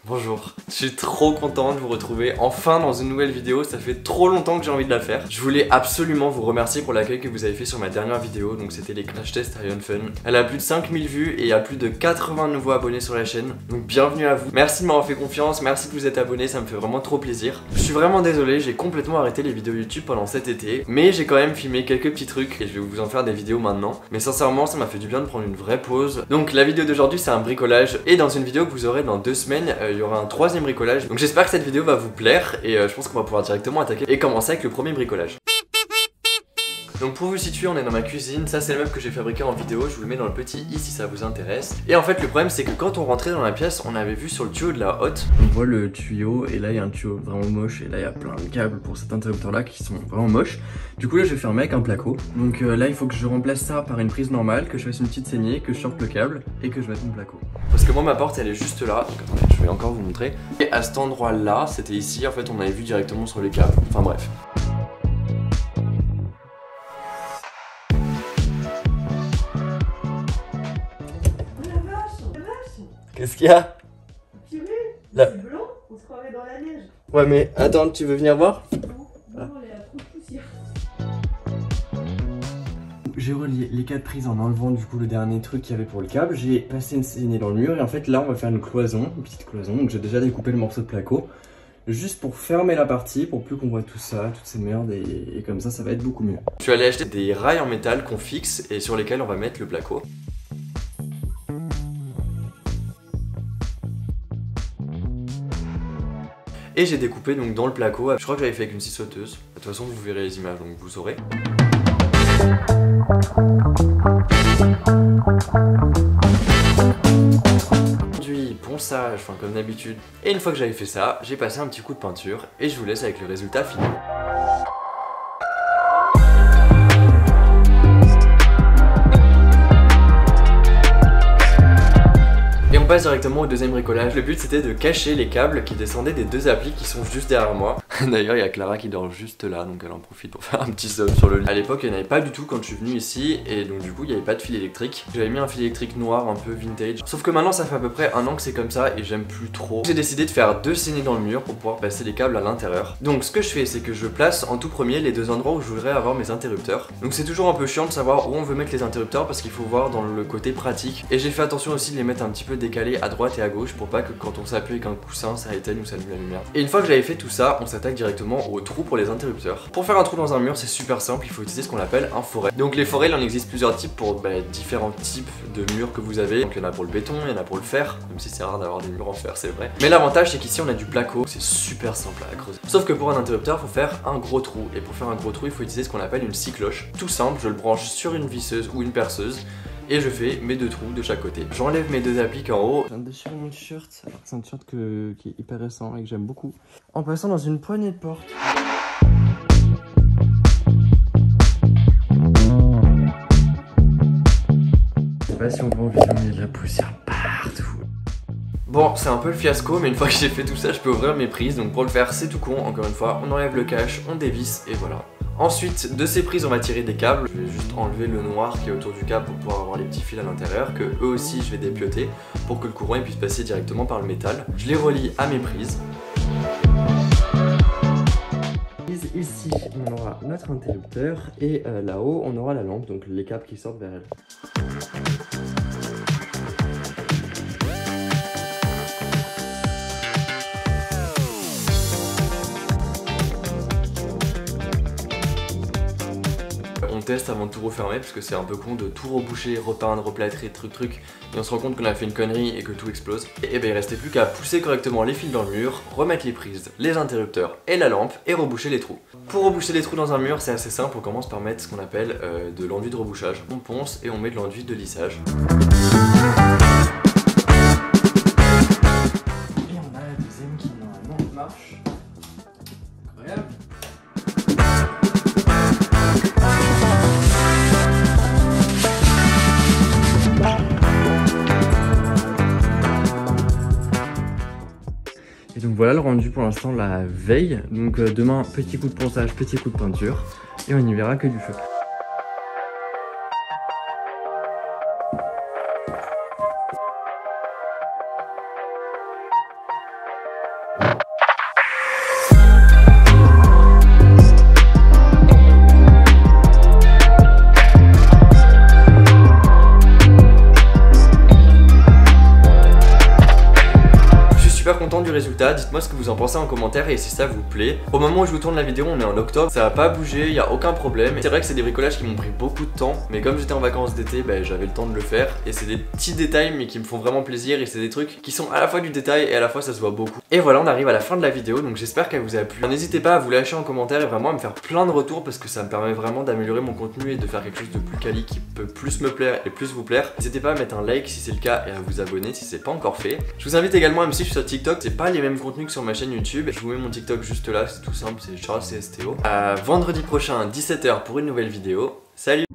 Bonjour, je suis trop content de vous retrouver enfin dans une nouvelle vidéo, ça fait trop longtemps que j'ai envie de la faire. Je voulais absolument vous remercier pour l'accueil que vous avez fait sur ma dernière vidéo, donc c'était les crash tests Iron Fun. Elle a plus de 5000 vues et il y a plus de 80 nouveaux abonnés sur la chaîne, donc bienvenue à vous. Merci de m'avoir fait confiance, merci que vous êtes abonnés, ça me fait vraiment trop plaisir. Je suis vraiment désolé, j'ai complètement arrêté les vidéos YouTube pendant cet été, mais j'ai quand même filmé quelques petits trucs et je vais vous en faire des vidéos maintenant. Mais sincèrement, ça m'a fait du bien de prendre une vraie pause. Donc la vidéo d'aujourd'hui c'est un bricolage et dans une vidéo que vous aurez dans 2 semaines, il y aura un troisième bricolage. Donc j'espère que cette vidéo va vous plaire et je pense qu'on va pouvoir directement attaquer et commencer avec le premier bricolage. Donc pour vous situer, on est dans ma cuisine, ça c'est le meuble que j'ai fabriqué en vidéo, je vous le mets dans le petit i si ça vous intéresse. Et en fait le problème c'est que quand on rentrait dans la pièce, on avait vu sur le tuyau de la hotte, on voit le tuyau et là il y a un tuyau vraiment moche et là il y a plein de câbles pour cet interrupteur là qui sont vraiment moches. Du coup là je vais fermer avec un placo. Donc là il faut que je remplace ça par une prise normale, que je fasse une petite saignée, que je sorte le câble et que je mette mon placo. Parce que moi ma porte elle est juste là, donc attendez je vais encore vous montrer. Et à cet endroit là, c'était ici, en fait on avait vu directement sur les câbles, enfin bref. Qu'est-ce qu'il y a? Tu veux? Là. C'est blanc, on se croirait dans la neige. Ouais mais attends, tu veux venir voir? Non, il y a trop de poussière. J'ai relié les 4 prises en enlevant du coup le dernier truc qu'il y avait pour le câble. J'ai passé une saignée dans le mur et en fait là on va faire une cloison, une petite cloison. Donc j'ai déjà découpé le morceau de placo juste pour fermer la partie, pour plus qu'on voit tout ça, toutes ces merdes et comme ça va être beaucoup mieux. Je suis allé acheter des rails en métal qu'on fixe et sur lesquels on va mettre le placo. Et j'ai découpé donc dans le placo, je crois que j'avais fait avec une scie sauteuse. De toute façon vous verrez les images donc vous saurez. Enduit, ponçage, enfin comme d'habitude. Et une fois que j'avais fait ça, j'ai passé un petit coup de peinture et je vous laisse avec le résultat final. Et on passe directement au deuxième bricolage. Le but c'était de cacher les câbles qui descendaient des deux applis qui sont juste derrière moi. D'ailleurs il y a Clara qui dort juste là, donc elle en profite pour faire un petit zoom sur le lit. À l'époque il n'y en avait pas du tout quand je suis venu ici et donc du coup il n'y avait pas de fil électrique. J'avais mis un fil électrique noir un peu vintage. Sauf que maintenant ça fait à peu près 1 an que c'est comme ça et j'aime plus trop. J'ai décidé de faire 2 saignées dans le mur pour pouvoir passer les câbles à l'intérieur. Donc ce que je fais c'est que je place en tout premier les 2 endroits où je voudrais avoir mes interrupteurs. Donc c'est toujours un peu chiant de savoir où on veut mettre les interrupteurs parce qu'il faut voir dans le côté pratique. Et j'ai fait attention aussi de les mettre un petit peu décalés à droite et à gauche pour pas que quand on s'appuie avec un coussin ça éteigne ou ça allume la lumière. Et une fois que j'avais fait tout ça, on s'attaque directement au trou pour les interrupteurs. Pour faire un trou dans un mur c'est super simple, il faut utiliser ce qu'on appelle un foret. Donc les forets il en existe plusieurs types pour différents types de murs que vous avez. Donc il y en a pour le béton, il y en a pour le fer, même si c'est rare d'avoir des murs en fer c'est vrai. Mais l'avantage c'est qu'ici on a du placo, c'est super simple à creuser. Sauf que pour un interrupteur il faut faire un gros trou et pour faire un gros trou il faut utiliser ce qu'on appelle une scie cloche. Tout simple, je le branche sur une visseuse ou une perceuse et je fais mes 2 trous de chaque côté. J'enlève mes 2 appliques en haut. Je viens de déchirer mon t-shirt, alors que c'est un t-shirt qui est hyper récent et que j'aime beaucoup. En passant dans une poignée de porte. Je sais pas si on voit en vidéo mais il y a de la poussière partout. Bon, c'est un peu le fiasco, mais une fois que j'ai fait tout ça, je peux ouvrir mes prises. Donc pour le faire, c'est tout con. Encore une fois, on enlève le cache, on dévisse et voilà. Ensuite, de ces prises, on va tirer des câbles. Je vais juste enlever le noir qui est autour du câble pour pouvoir avoir les petits fils à l'intérieur, que eux aussi je vais dépioter pour que le courant puisse passer directement par le métal. Je les relie à mes prises. Ici, on aura notre interrupteur et là-haut, on aura la lampe, donc les câbles qui sortent vers elle. On teste avant de tout refermer parce que c'est un peu con de tout reboucher, repeindre, replâtrer, truc et on se rend compte qu'on a fait une connerie et que tout explose. Et ben il restait plus qu'à pousser correctement les fils dans le mur, remettre les prises, les interrupteurs et la lampe et reboucher les trous. Pour reboucher les trous dans un mur c'est assez simple, on commence par mettre ce qu'on appelle de l'enduit de rebouchage. On ponce et on met de l'enduit de lissage. Et on a la deuxième qui normalement marche. Incroyable. Et donc voilà le rendu pour l'instant la veille. Donc demain petit coup de ponçage, petit coup de peinture et on n'y verra que du feu. super content du résultat, dites-moi ce que vous en pensez en commentaire et si ça vous plaît. Au moment où je vous tourne la vidéo, on est en octobre, ça va pas bouger, y a aucun problème. C'est vrai que c'est des bricolages qui m'ont pris beaucoup de temps, mais comme j'étais en vacances d'été, j'avais le temps de le faire. Et c'est des petits détails mais qui me font vraiment plaisir et c'est des trucs qui sont à la fois du détail et à la fois ça se voit beaucoup. Et voilà, on arrive à la fin de la vidéo, donc j'espère qu'elle vous a plu. N'hésitez pas à vous lâcher en commentaire et vraiment à me faire plein de retours parce que ça me permet vraiment d'améliorer mon contenu et de faire quelque chose de plus quali qui peut plus me plaire et plus vous plaire. N'hésitez pas à mettre un like si c'est le cas et à vous abonner si c'est pas encore fait. Je vous invite également à me suivre sur TikTok, c'est pas les mêmes contenus que sur ma chaîne YouTube. Je vous mets mon TikTok juste là, c'est tout simple, c'est Charles CSTO. À vendredi prochain 17h pour une nouvelle vidéo. Salut!